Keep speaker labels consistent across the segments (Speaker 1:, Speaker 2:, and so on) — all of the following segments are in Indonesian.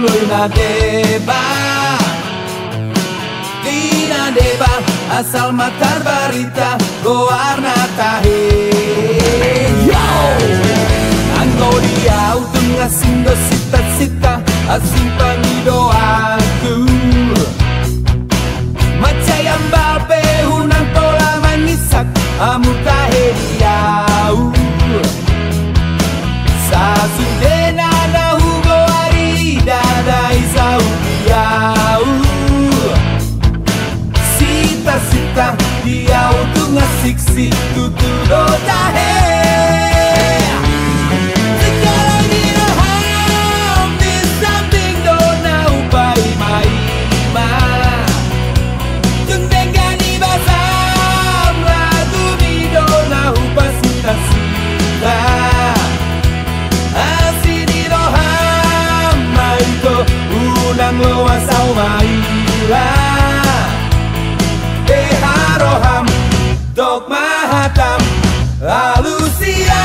Speaker 1: Tina deba, Tina deba, asal matar barita goarna tahe. Yo, anggo dia utung ngasing sita-sita, asing pangido aku. Macayam babe hunang pola manisak, amu tahe diau. Sasudena na hugo ari dadai sau diau. Sita-sita diau tu ngasik situ tu do tahe. Sekarang di roham di samping do na upai mai ma. Tungdengani basam lagu di do na upa sita-sita. Unang luasau maila Deharoham Dok mahatam Alusia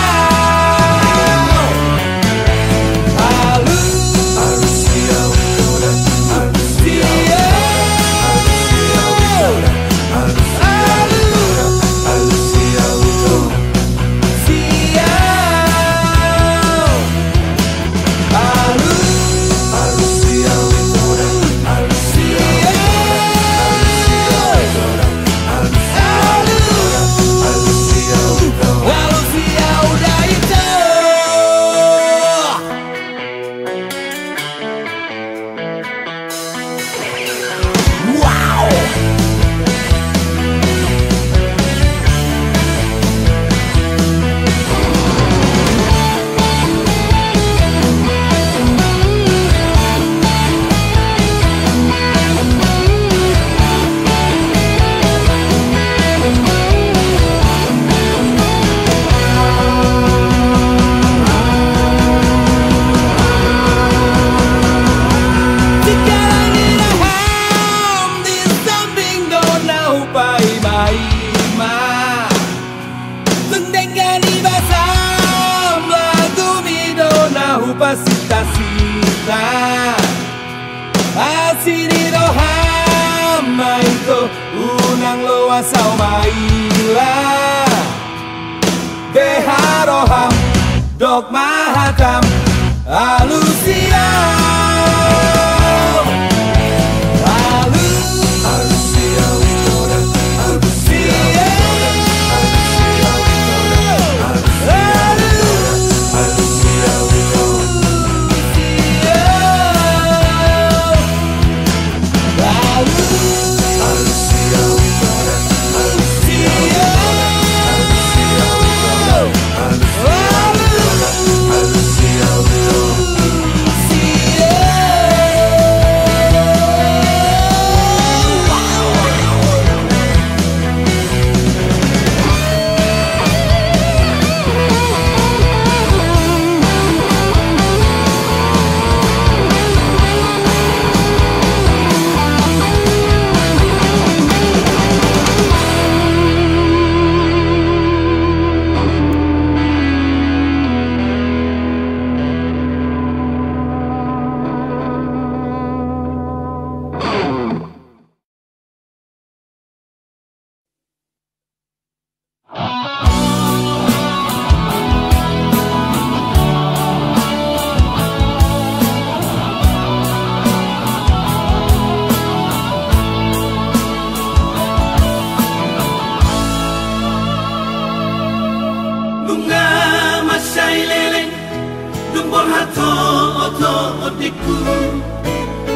Speaker 1: Sita-sita asini roham maiko unang loasau maila Deharoham Dok mahatam Alusia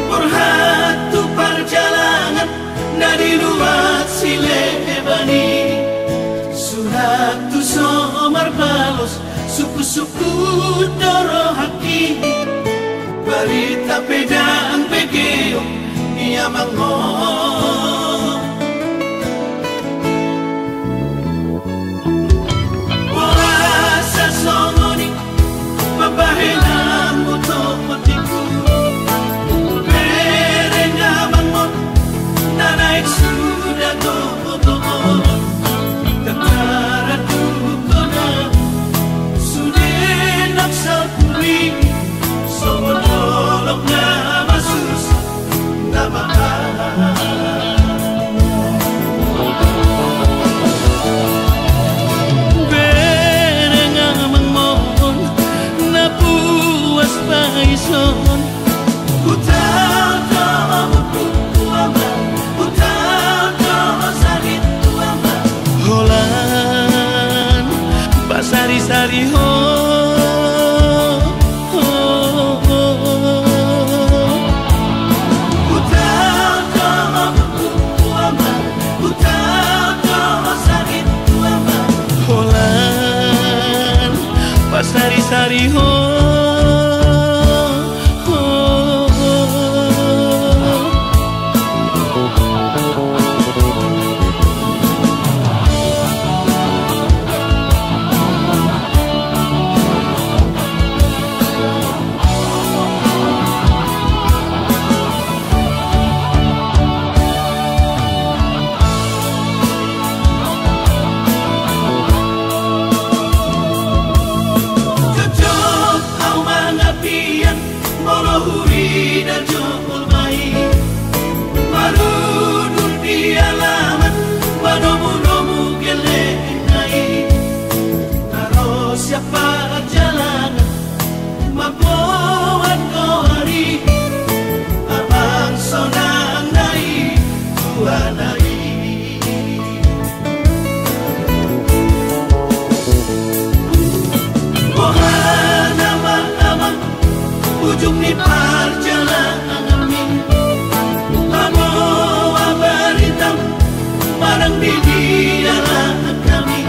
Speaker 1: Borhatu perjalanan dari luar silebani Suratu somar balos suku-suku doro haki Barita pedang pegeo ia mangong Wasa songoni Mabahelang moto motiku Merenya bangun Nanaik sudah toh-toh Ketara tukona Sudah nak salpuri Somodolok na Pasari-sari ho, ho, ho. Huri dan jokul mai marudun di alaman manomu-nomu gelenai karo siapa jalan mabuan kohari abang sonang nai tuanai ohana mama ujung ni perjalanan kami Bawa berita Marang di dalam kami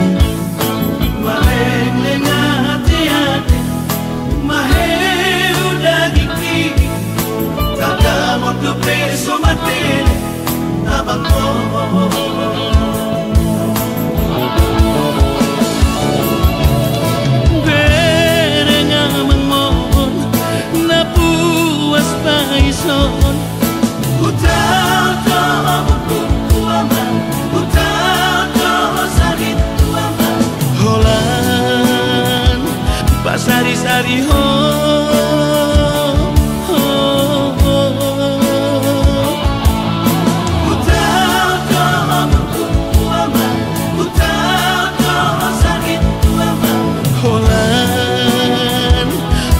Speaker 1: Mareng lengah hati-hati Mahe udah gigi Kata moto preso mati Abang Paison Utau aman Utau sakit aman Holan Pasari-sari ho, ho, ho. Utau aman Utau sakit aman Holan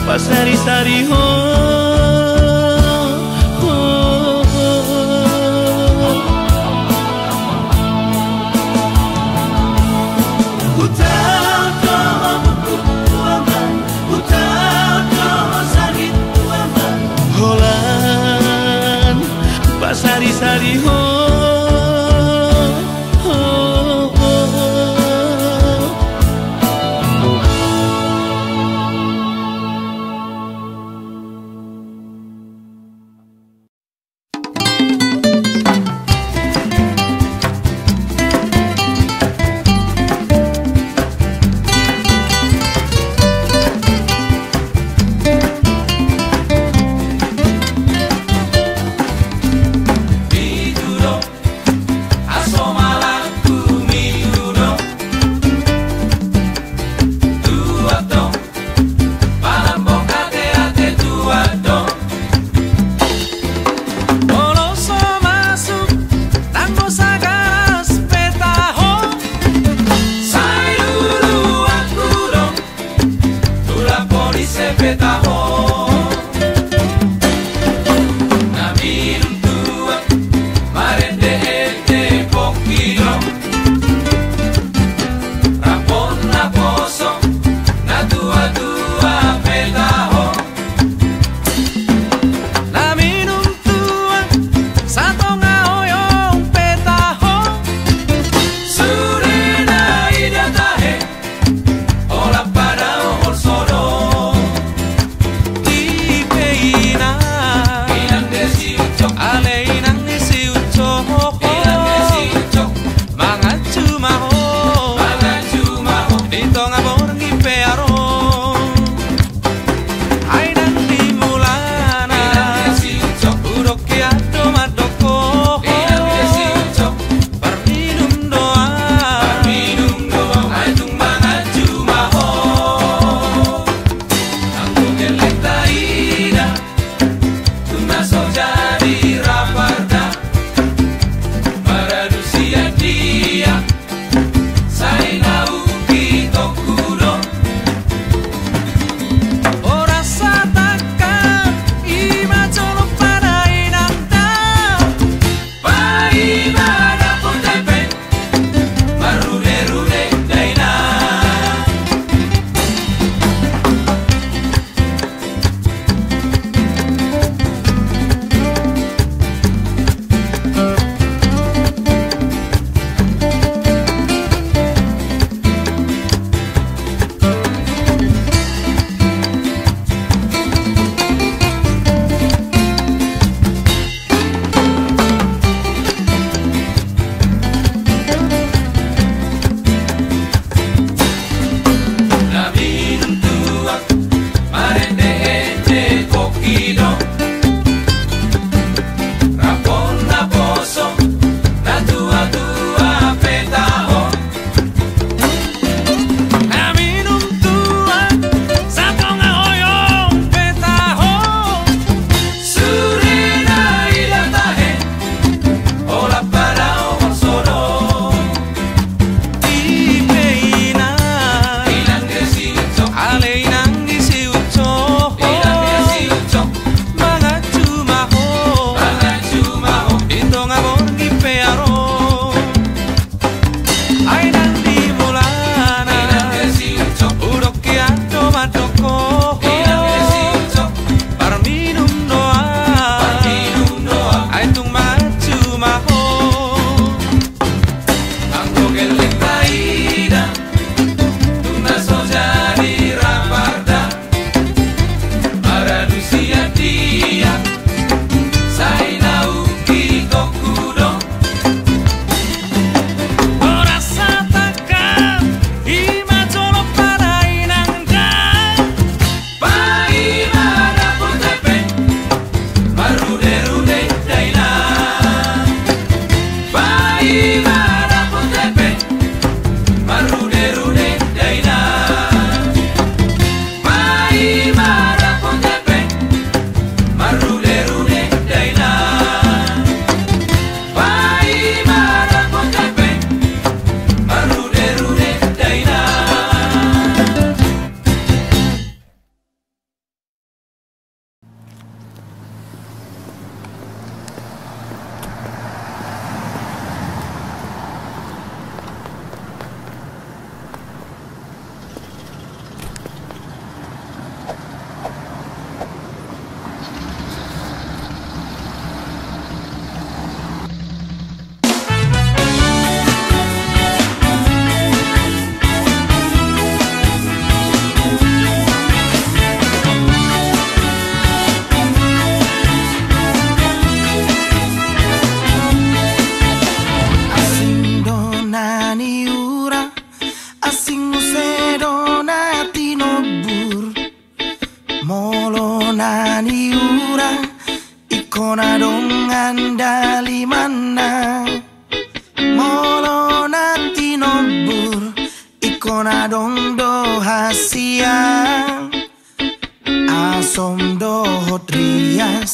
Speaker 1: Pasari-sari ho Pasari-sari ho, ho, ho.
Speaker 2: kalimana molo nati nobur ikona dondo hasia asom do hodrias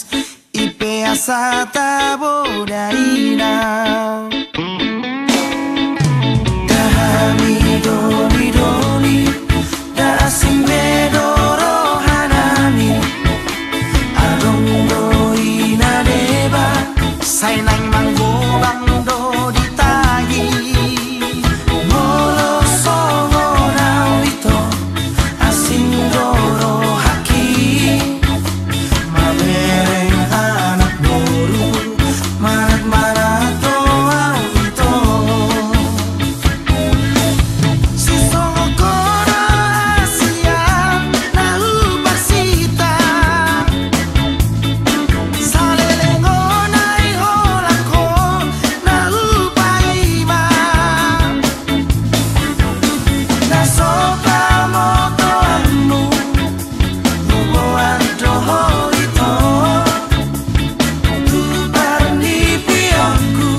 Speaker 2: ipe asata bodaina dahami doli doli da simbedoro hanami adongo ina deba sainang manggo bangdo ditayi molo songo nawito asindoro haki mabereng anak boru marat marato awito si songo kono asia nahu parsita salelengo nai holako nahu paima na sopa moto anu nubo ando hoito tu parni pionku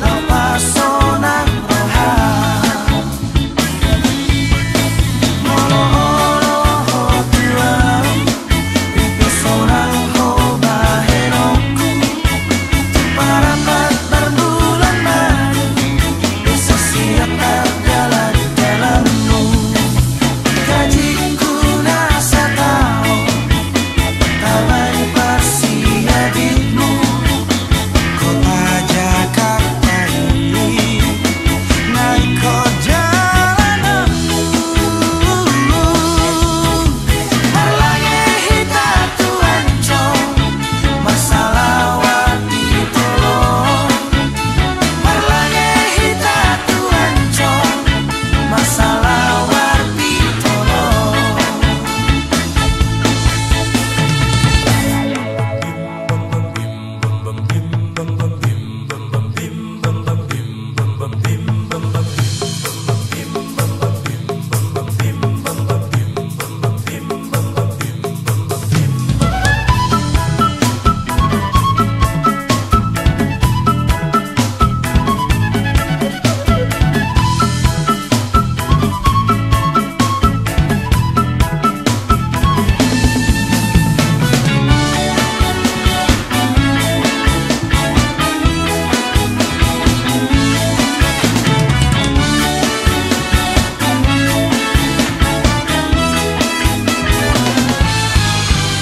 Speaker 2: la pasona roha molo olo ho tuau pipi sorang ho baheroku para berbulan madu bisa siap terjalan dalammu kajiku nasa tahu tabari parsia ditmu kota Jakarta ini naik ke jalanmu malange hita tuanco masalah wati tolong malange hita tuanco masalah wati tolong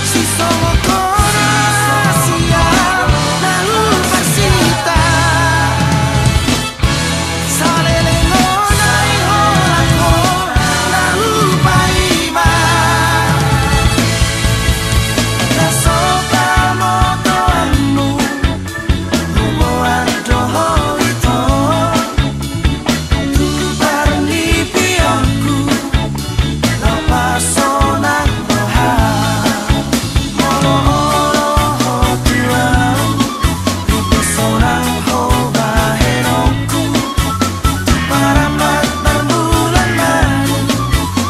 Speaker 2: si songo kono asia nahu parsita salelengo nai holako nahu paima na sopa moto anu nubo ando hoito tu parni pionku la pasona roha molo olo ho tuau pipi sorang ho baheroku para berbulan madu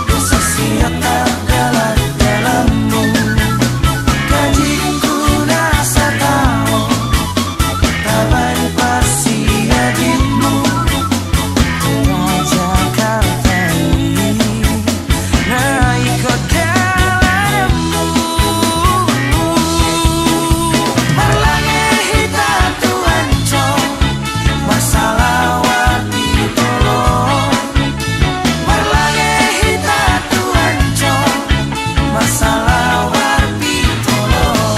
Speaker 2: bisa siap terjalan dalammu kajiku nasa tahu tabari parsia ditmu kota Jakarta ini naik ke jalanmu malange hita tuanco masalah wati tolong malange hita tuanco masalah wati tolong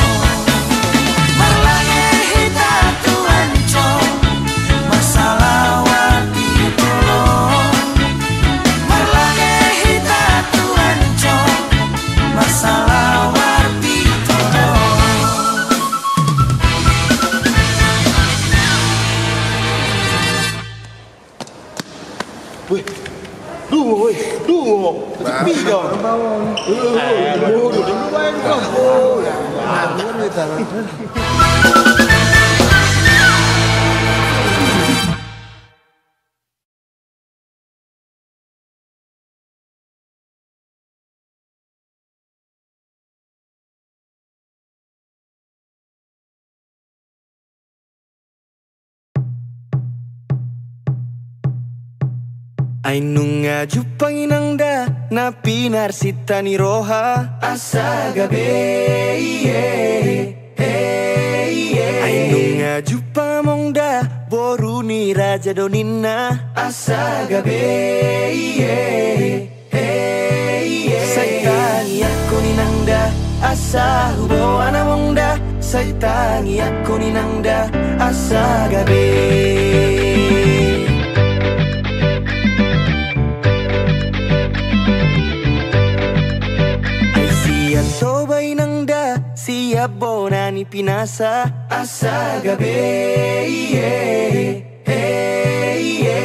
Speaker 2: malange hita tuanco masalah wati tolong malange hita tuanco masalah wati tolong
Speaker 3: Wih, dungo, dungo. Bidon. Duduk dulu,
Speaker 2: Ainunga jupanginangda na pinarsita ni roha asa gabe Ainunga jupamongda boru ni raja donina asa gabe Saitangi aku ninangda asa hubo anamongda Saitangi aku ninangda asa gabe Sobay nangda siap bonani pinasa asa gabe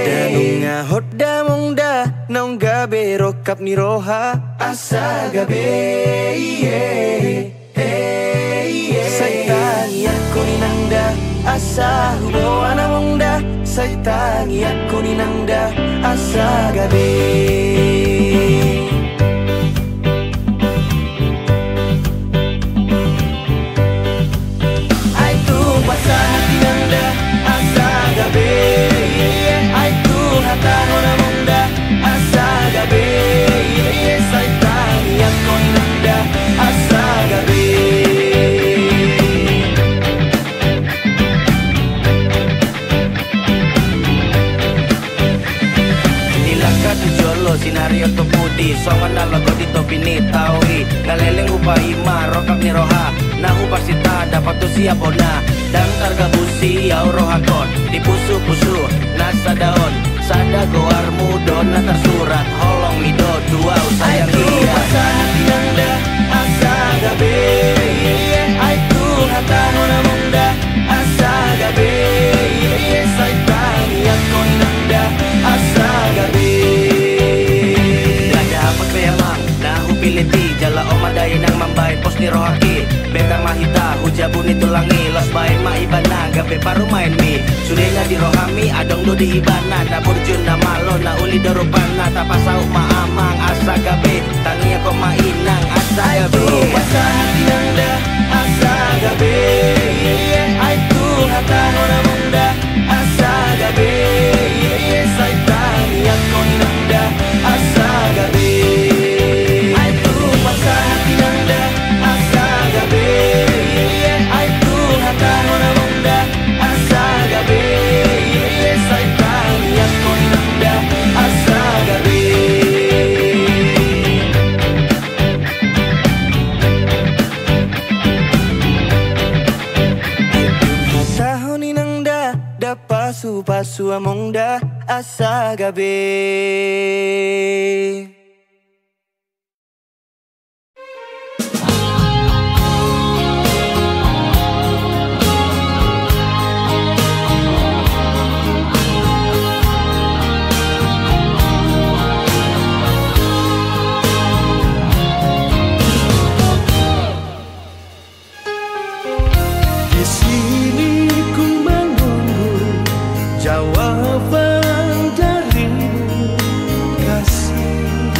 Speaker 2: Danunga hodda mongda naung gabe rokap ni roha asa gabe Saitangi aku ninangda asa hubo anamongda Saitangi aku ninangda asa gabe Sinario to pudi, songan na lago dito pinitawi Ngaleleng upahi marokap ni roha Nahu pasita dapat tu siap ona Dan karga busi au rohakon Di pusu-pusu nasa daon Sada goar mudon na tersurat Holong mido dua sayang dia Pasana tinangda asa gabe Aitu hata nona mongda asa gabe Saitangi aku ninangda asa gabe Piliti jala omadaya nang mambay pos ni rohaki Beta mahita hujabun itu langi Los bae maibana gabe paru main mi Sudenya di rohami adong do di ibana Na burjun na malo na uli dorupana Tapasau maamang asa gabe Tangi ako mainang asa gabe Asa hati nangda asa gabe Aitu hata nona munda asa gabe Saitangi ako ninangda asa gabe Pasu amongda asa gabe
Speaker 3: jawaban darimu kasih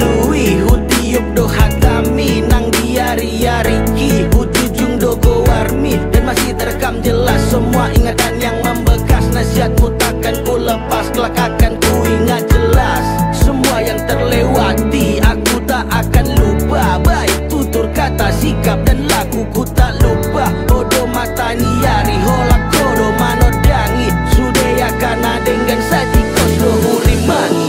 Speaker 2: lui hutiup do hatami nang diari-ari ki hujujung do go warmi dan masih terekam jelas semua ingatan yang membekas. Nasihatmu takkan ku lepas, kelak akan ku ingat jelas. Semua yang terlewati aku tak akan lupa. Baik tutur kata, sikap dan laku ku tak lupa. Odo mata niari holak kodo manodangi sudaya kana dengan saji kodo hurimangi.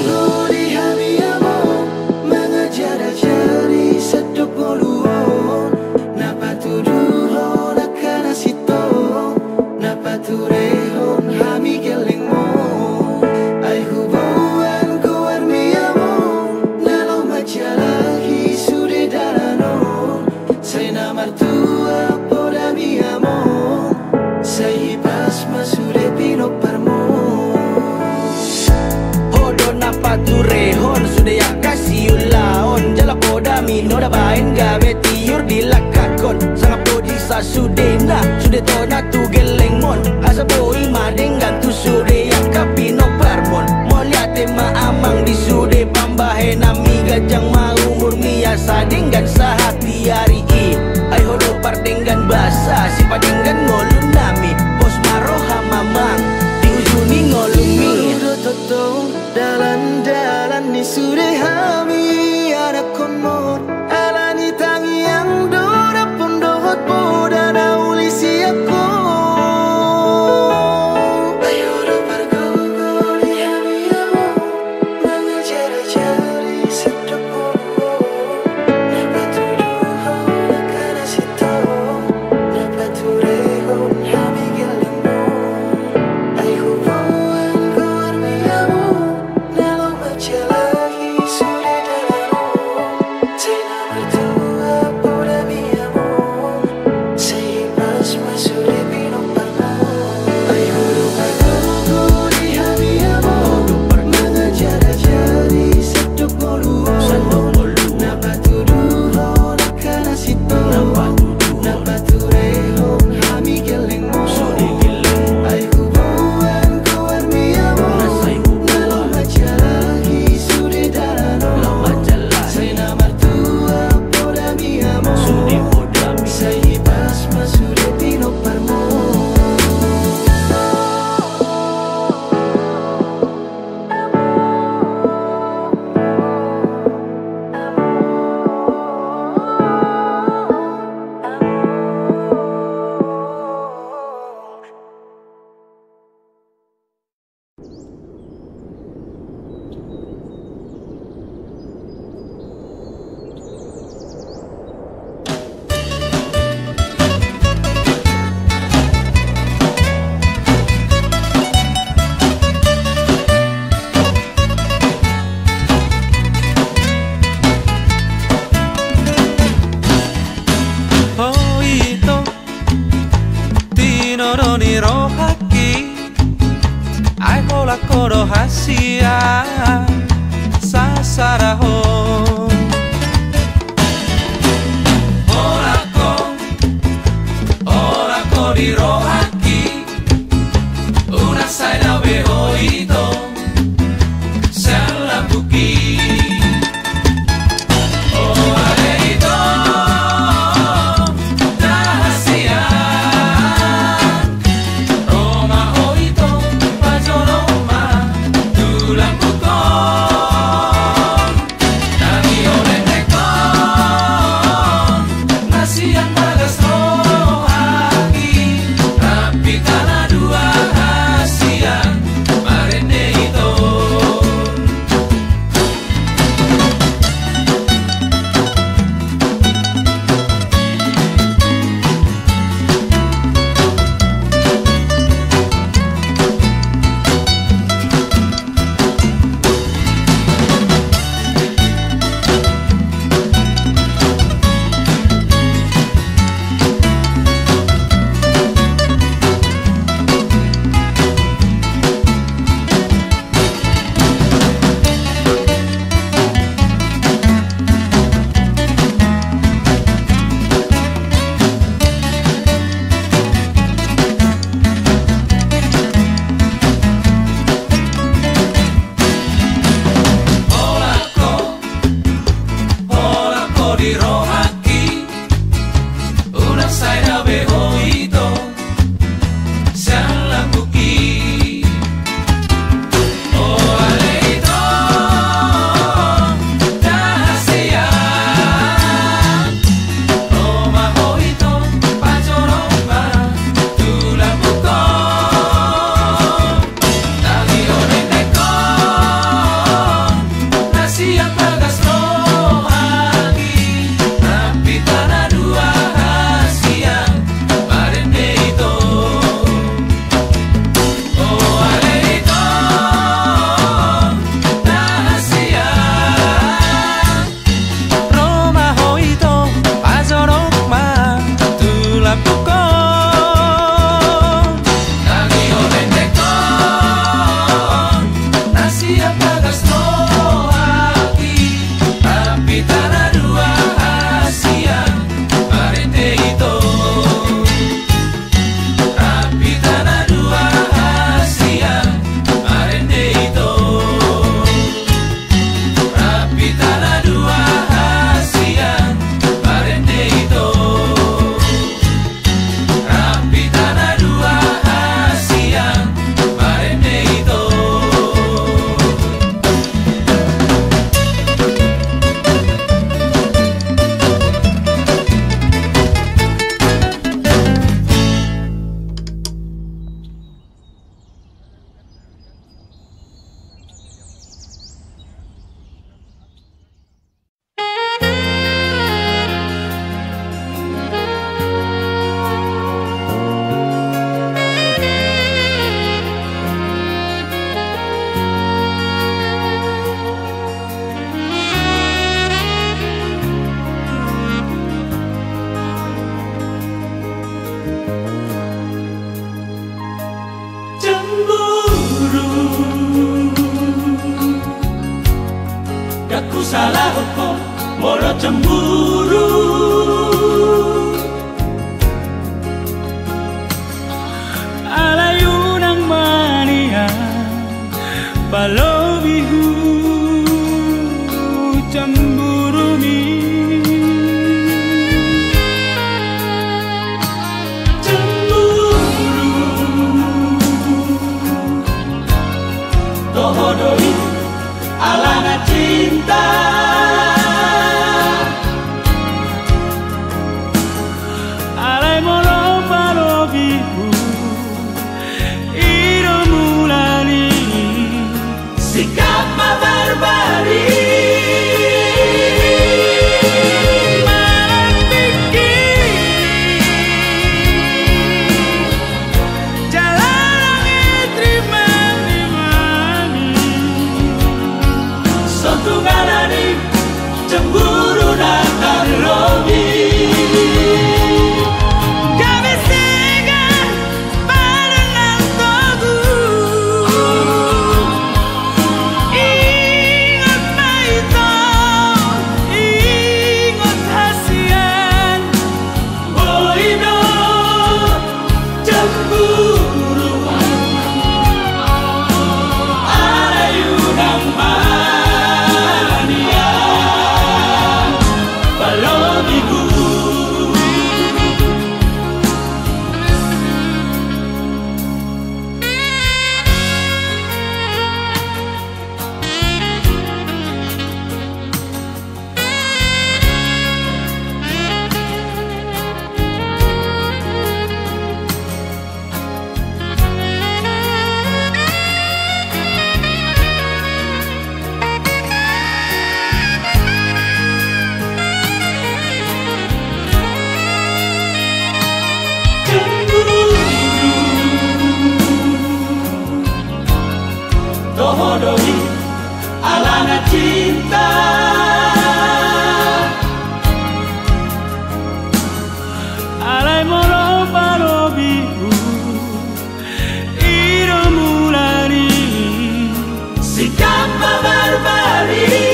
Speaker 2: Turehon sudah ya kasih ulaon jala podami no da bain gawe tiur dilakakon sangat podi sa sudena sudah tona tu gelengmon asa boi madenggan tu sudah ya kapino parmon moliate ma amang di sudah pambahe nami gajang ma umur miasa dengan sahati hari i ai hodo pardenggan basa si padenggan ngolun nami pos maroha mamang di ujuni ngolumi dalan-dalan ni sudah hami ada konmor alani tangi yang dora pun dohot poda na ulisi aku ayo do pergogo di hami amo mengejar-jari sedap mulu napa tuduh nakana sito napa turehon hami gelingmo ay hubungan ko armi amo
Speaker 1: salah hukum moro cemburu. Alayunang mania palobihu cemburu mi. Tohodoi alana cinta, alai molo palobihu iro mulani sikap barbari. Cemburu datang lobi. Kami singgah barengan togu. Ingat maito, ingat hasian. Boido cemburu. Alayunang mania palobihu. Tohodoi alana cinta, alai molo palobihu iro mulani sikap barbari.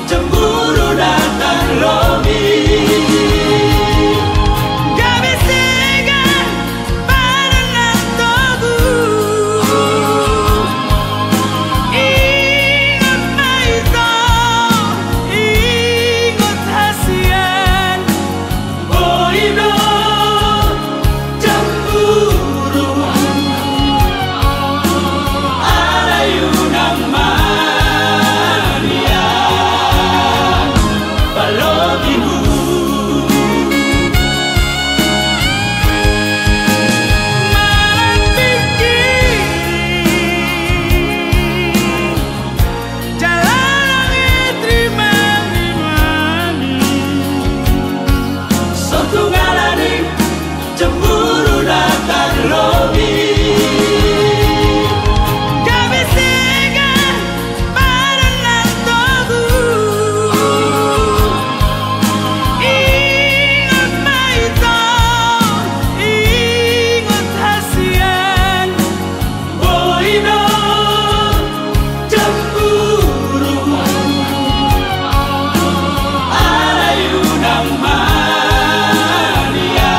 Speaker 1: Cemburu datang lobi. Kami singgah barengan togu. Ingat maito, ingat hasian. Boido cemburu. Alayunang mania palobihu. Malam pikir jalan terima mani. Suatu ngalani cemburu datang lobi. Kami singgah barengan togu. Ingat maito, ingat hasian. Boido cemburu. Alayunang mania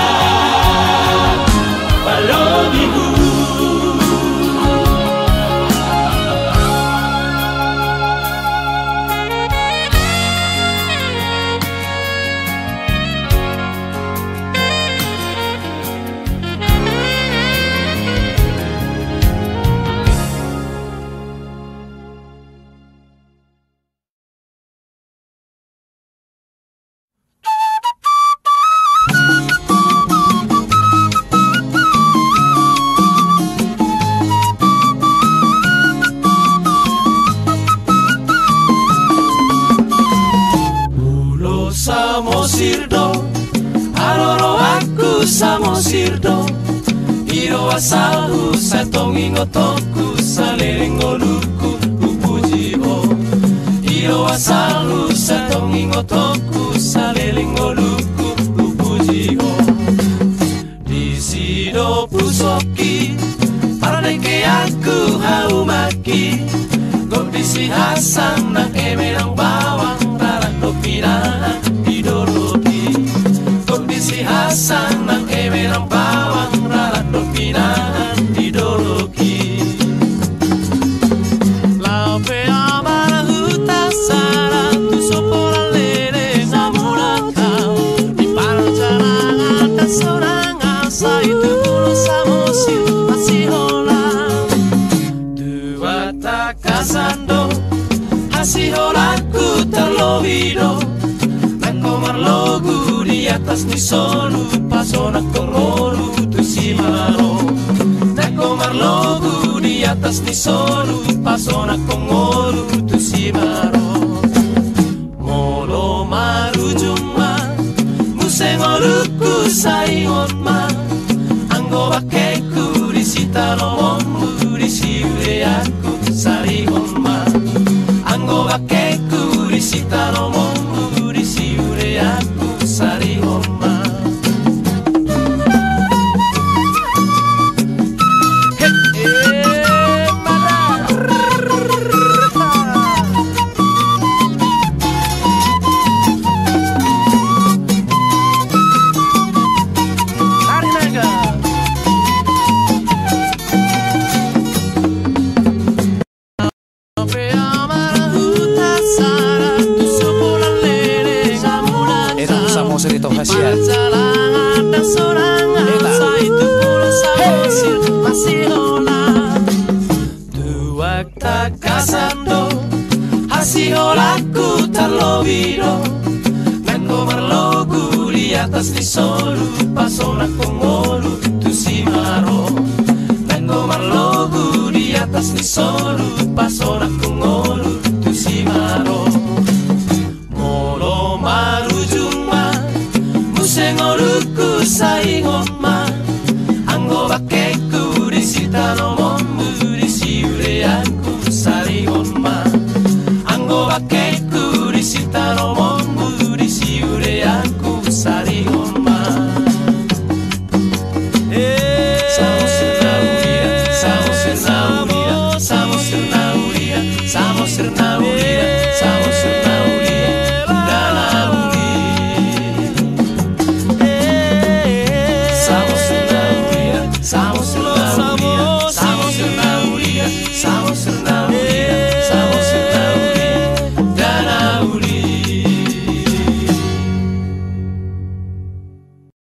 Speaker 1: palobihu. Samosirdo, aloro aku samosirdo. Iro asalku satong ingotoku saliling oluku upujibo. Io asalu satong ingotoku salelingo luku upujiho di sido pusoki para neke aku haumaki kondisi hasang nang emerang bawang rarak dopinaan ideologi kondisi hasang nang emerang bawang rarak dopinaan ideologi Hasiholaku terlovido Nako marlogu di atas ni solu Pasona kongolu tu simaro Nako marlogu di atas ni solu Pasona kongolu tu simaro Molo marujuma Musengoluku saihonma Anggo bakeku di sitalomonmu Di siure aku sarihonma Anggo bakeku di sitalomonmu Di siure aku sarihonma
Speaker 4: Serito khasiat
Speaker 1: Hasiholaku terlovido Nako marlogu di atas ni solu Pasona kongolu tu simaro Nako marlogu di atas ni solu Pasona kongolu tu simaro Molo marujuma Musengoluku saingon